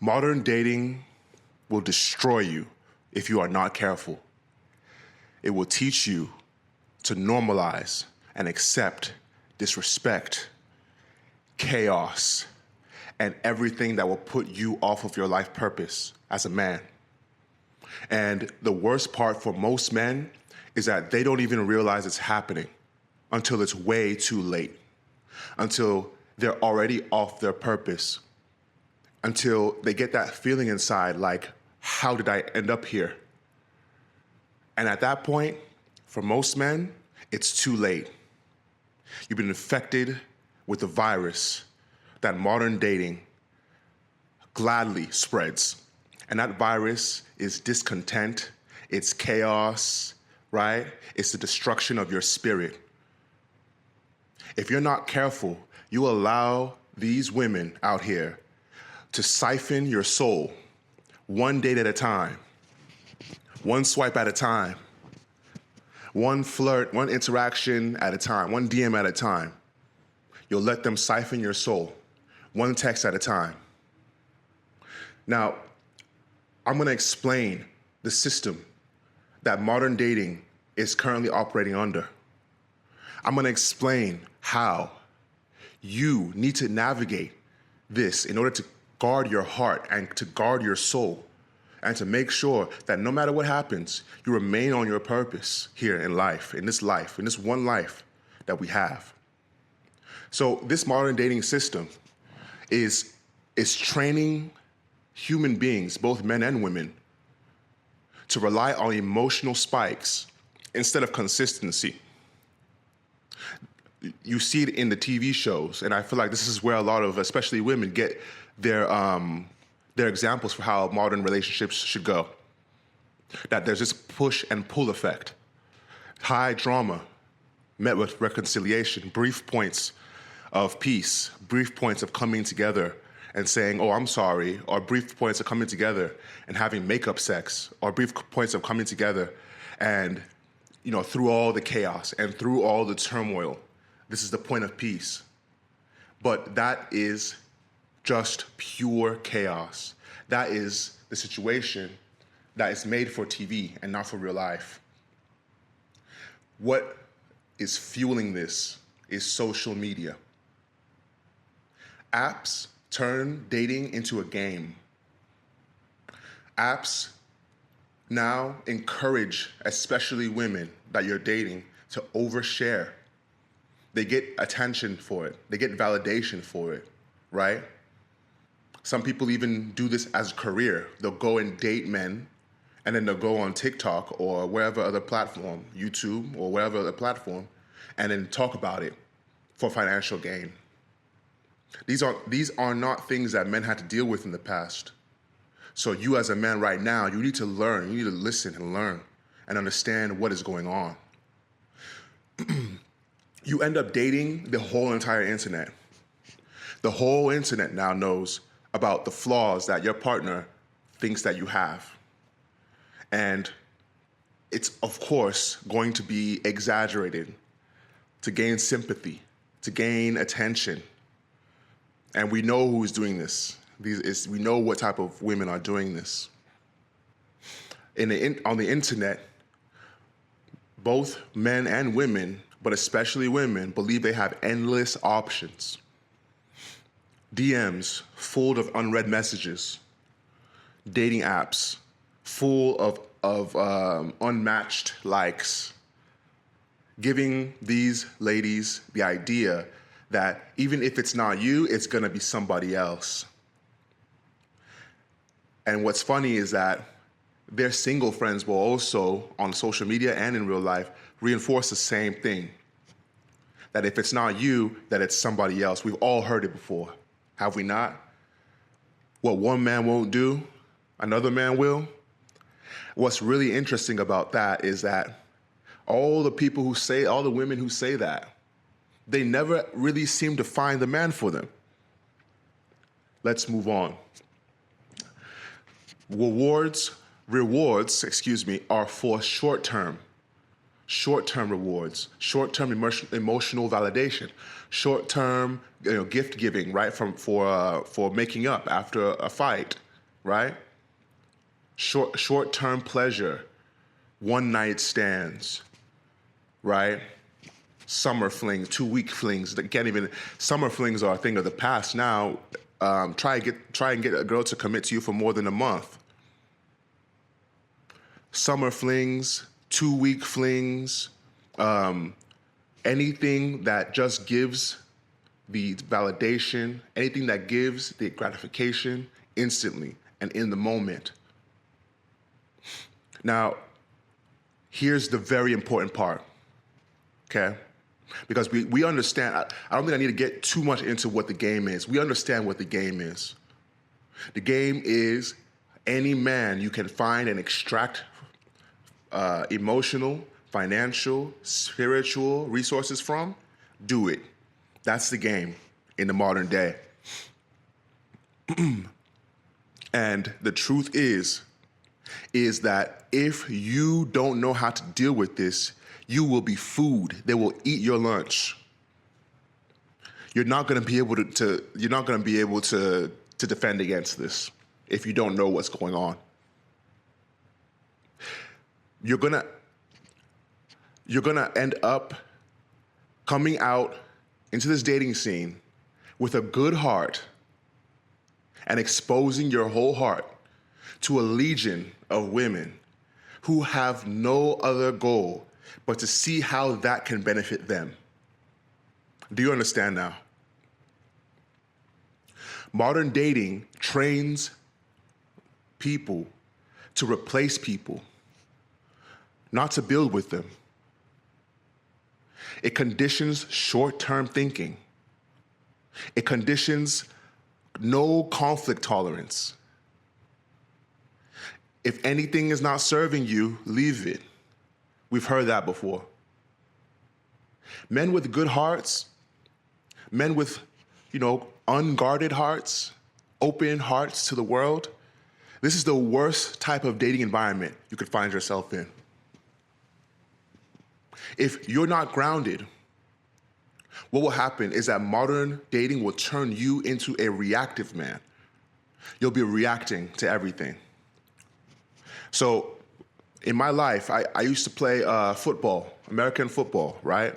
Modern dating will destroy you if you are not careful. It will teach you to normalize and accept disrespect, chaos, and everything that will put you off of your life purpose as a man. And the worst part for most men is that they don't even realize it's happening until it's way too late, until they're already off their purpose, until they get that feeling inside like, how did I end up here? And at that point, for most men, it's too late. You've been infected with the virus that modern dating gladly spreads. And that virus is discontent, it's chaos, right? It's the destruction of your spirit. If you're not careful, you allow these women out here to siphon your soul one date at a time, one swipe at a time, one flirt, one interaction at a time, one DM at a time. You'll let them siphon your soul, one text at a time. Now, I'm going to explain the system that modern dating is currently operating under. I'm going to explain how you need to navigate this in order to guard your heart and to guard your soul and to make sure that no matter what happens, you remain on your purpose here in life, in this one life that we have. So this modern dating system is training human beings, both men and women, to rely on emotional spikes instead of consistency. You see it in the TV shows, and I feel like this is where a lot of, especially women, get their examples for how modern relationships should go. That there's this push and pull effect. High drama met with reconciliation, brief points of peace, brief points of coming together and saying, oh, I'm sorry, or brief points of coming together and having makeup sex, or brief points of coming together and, through all the chaos and through all the turmoil, this is the point of peace. But that is just pure chaos. That is the situation that is made for TV and not for real life. What is fueling this is social media. Apps turn dating into a game. Apps now encourage, especially women that you're dating, to overshare. They get attention for it. They get validation for it, right? Some people even do this as a career. They'll go and date men, and then they'll go on TikTok or wherever other platform, YouTube or wherever other platform, and then talk about it for financial gain. These are not things that men had to deal with in the past. So you as a man right now, you need to learn, you need to listen and learn and understand what is going on. You end up dating the whole entire internet. The whole internet now knows about the flaws that your partner thinks that you have. And it's, of course, going to be exaggerated to gain sympathy, to gain attention. And we know who's doing this. We know what type of women are doing this. On the internet, both men and women, but especially women, believe they have endless options. DMs full of unread messages, dating apps full of unmatched likes, giving these ladies the idea that even if it's not you, it's gonna be somebody else. And what's funny is that their single friends will also, on social media and in real life, reinforce the same thing. That if it's not you, that it's somebody else. We've all heard it before, have we not? What one man won't do, another man will. What's really interesting about that is that all the women who say that, they never really seem to find the man for them. Let's move on. Rewards, are for short-term rewards, short-term emotional validation, short-term gift giving, right? For making up after a fight, right? Short-term pleasure, one-night stands, right? Summer flings, 2-week flings. That can't even. Summer flings are a thing of the past now. Try and get a girl to commit to you for more than a month. Summer flings, 2-week flings, anything that just gives the validation, anything that gives the gratification instantly and in the moment. Now, here's the very important part, okay? Because we understand, I don't think I need to get too much into what the game is. We understand what the game is. The game is any man you can find and extract emotional, financial, spiritual resources from, do it. That's the game in the modern day. And the truth is that if you don't know how to deal with this, you will be food. They will eat your lunch. You're not going to be able to defend against this if you don't know what's going on. You're gonna end up coming out into this dating scene with a good heart and exposing your whole heart to a legion of women who have no other goal but to see how that can benefit them. Do you understand now? Modern dating trains people to replace people, not to build with them. It conditions short-term thinking. It conditions no conflict tolerance. If anything is not serving you, leave it. We've heard that before. Men with good hearts, men with, unguarded hearts, open hearts to the world, this is the worst type of dating environment you could find yourself in. If you're not grounded, what will happen is that modern dating will turn you into a reactive man. You'll be reacting to everything. So in my life, I used to play football, American football, right?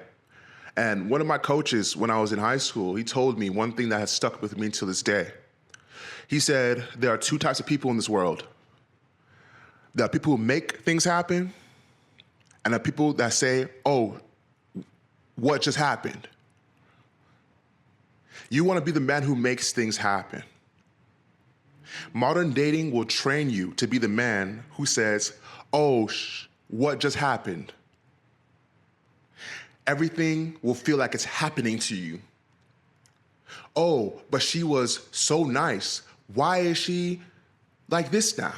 And one of my coaches when I was in high school, he told me one thing that has stuck with me to this day. He said, there are two types of people in this world. There are people who make things happen, and there are people that say, oh, what just happened? You want to be the man who makes things happen. Modern dating will train you to be the man who says, oh, what just happened? Everything will feel like it's happening to you. Oh, but she was so nice. Why is she like this now?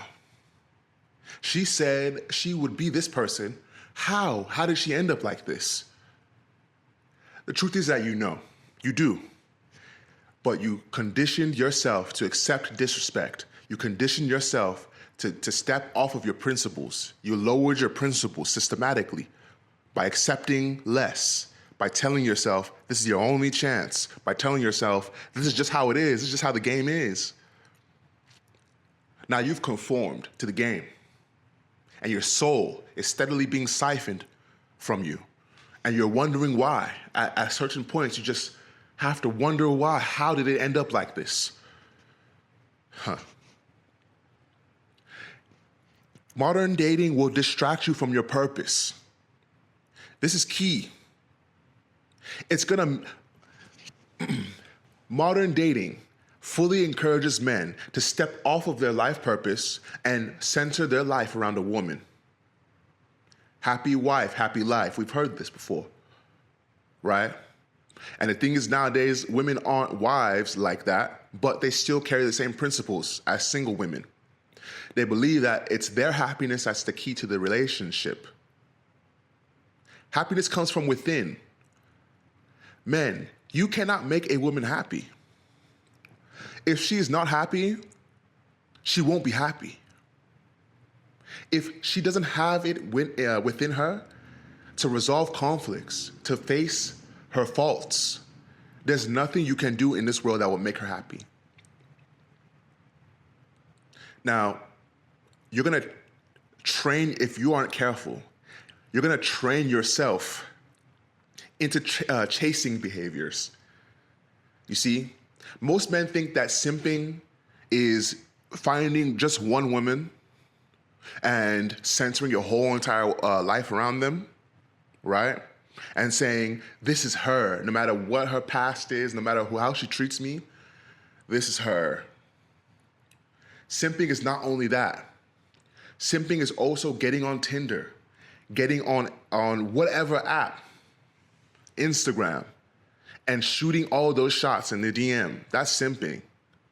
She said she would be this person. How? How did she end up like this? The truth is that you do. But you conditioned yourself to accept disrespect. You conditioned yourself to step off of your principles. You lowered your principles systematically by accepting less, by telling yourself this is your only chance, by telling yourself this is just how it is, this is just how the game is. Now you've conformed to the game, and your soul is steadily being siphoned from you, and you're wondering why. At certain points, you just have to wonder why. How did it end up like this? Modern dating will distract you from your purpose. This is key. Modern dating fully encourages men to step off of their life purpose and center their life around a woman. Happy wife, happy life. We've heard this before, right? And the thing is, nowadays, women aren't wives like that, but they still carry the same principles as single women. They believe that it's their happiness that's the key to the relationship. Happiness comes from within. Men, you cannot make a woman happy. If she is not happy, she won't be happy. If she doesn't have it within her to resolve conflicts, to face her faults, there's nothing you can do in this world that will make her happy. Now, you're going to train, if you aren't careful, you're going to train yourself into chasing behaviors. You see, most men think that simping is finding just one woman and centering your whole entire life around them, right? And saying, this is her, no matter what her past is, no matter how she treats me, this is her. Simping is not only that. Simping is also getting on Tinder, getting on whatever app, Instagram, and shooting all those shots in the DM. That's simping.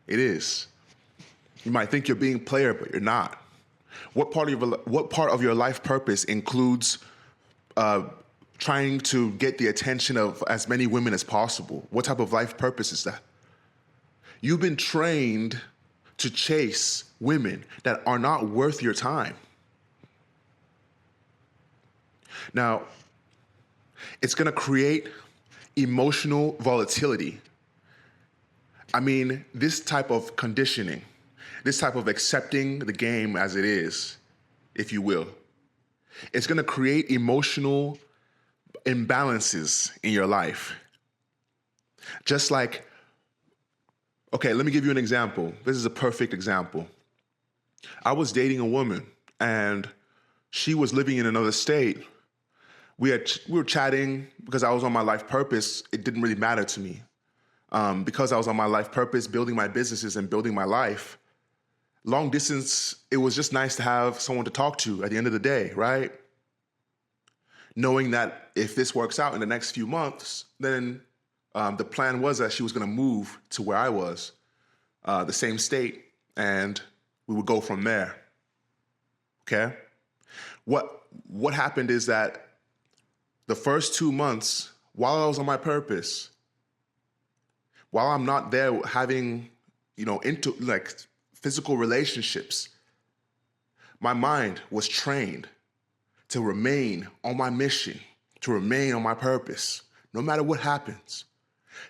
It is. You might think you're being player, but you're not. What part of your life purpose includes trying to get the attention of as many women as possible? What type of life purpose is that? You've been trained to chase women that are not worth your time. Now, it's going to create emotional volatility. I mean, this type of conditioning, this type of accepting the game as it is, if you will, it's going to create emotional imbalances in your life. Just like, okay, let me give you an example. This is a perfect example. I was dating a woman and she was living in another state. We were chatting because I was on my life purpose. It didn't really matter to me. Because I was on my life purpose, building my businesses and building my life, long distance, it was just nice to have someone to talk to at the end of the day, right? Knowing that if this works out in the next few months, then the plan was that she was going to move to where I was, the same state, and we would go from there. Okay? What happened is that the first 2 months, while I was on my purpose, while I'm not there having, into like physical relationships, my mind was trained to remain on my mission, to remain on my purpose, no matter what happens.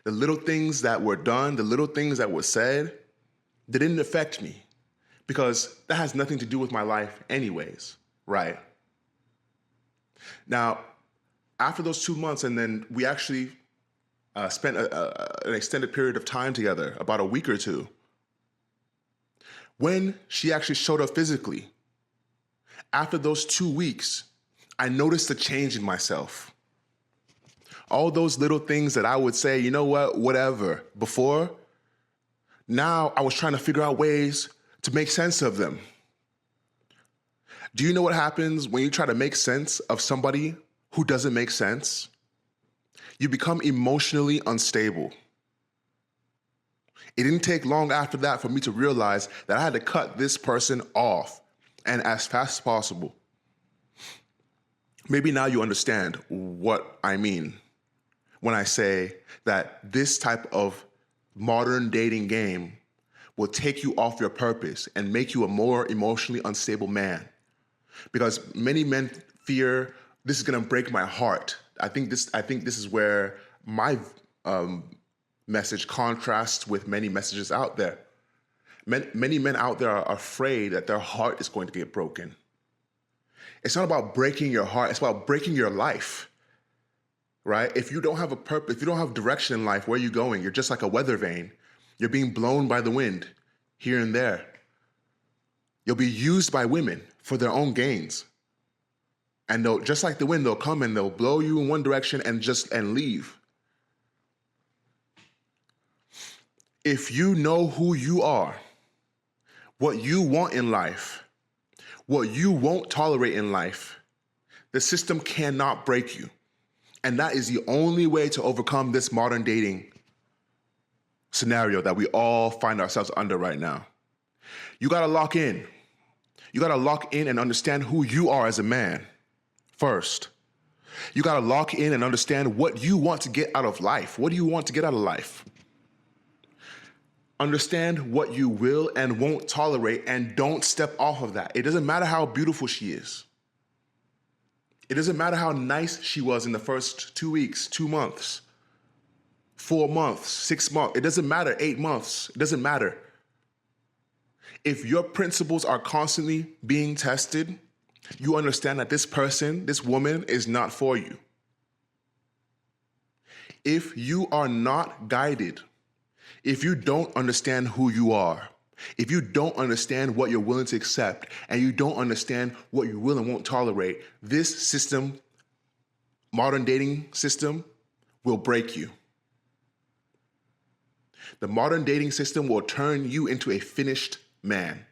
The little things that were done, the little things that were said, they didn't affect me because that has nothing to do with my life anyways, right? Now, after those 2 months, and then we actually spent an extended period of time together, about a week or two. When she actually showed up physically, after those 2 weeks, I noticed a change in myself. All those little things that I would say, you know what, whatever, before, now I was trying to figure out ways to make sense of them. Do you know what happens when you try to make sense of somebody who doesn't make sense? You become emotionally unstable. It didn't take long after that for me to realize that I had to cut this person off, and as fast as possible. Maybe now you understand what I mean when I say that this type of modern dating game will take you off your purpose and make you a more emotionally unstable man. Because many men fear, this is going to break my heart. I think this is where my message contrasts with many messages out there. Many men out there are afraid that their heart is going to get broken. It's not about breaking your heart. It's about breaking your life, right? If you don't have a purpose, if you don't have direction in life, where are you going? You're just like a weather vane. You're being blown by the wind here and there. You'll be used by women for their own gains. And they'll, just like the wind, they'll come and they'll blow you in one direction and leave. If you know who you are, what you want in life, what you won't tolerate in life, the system cannot break you. And that is the only way to overcome this modern dating scenario that we all find ourselves under right now. You gotta lock in. You gotta lock in and understand who you are as a man first. You gotta lock in and understand what you want to get out of life. What do you want to get out of life? Understand what you will and won't tolerate, and don't step off of that. It doesn't matter how beautiful she is. It doesn't matter how nice she was in the first 2 weeks, 2 months, 4 months, 6 months. It doesn't matter, 8 months. It doesn't matter. If your principles are constantly being tested, you understand that this person, this woman, is not for you. If you are not guided, if you don't understand who you are, if you don't understand what you're willing to accept, and you don't understand what you will and won't tolerate, this system, modern dating system, will break you. The modern dating system will turn you into a finished man.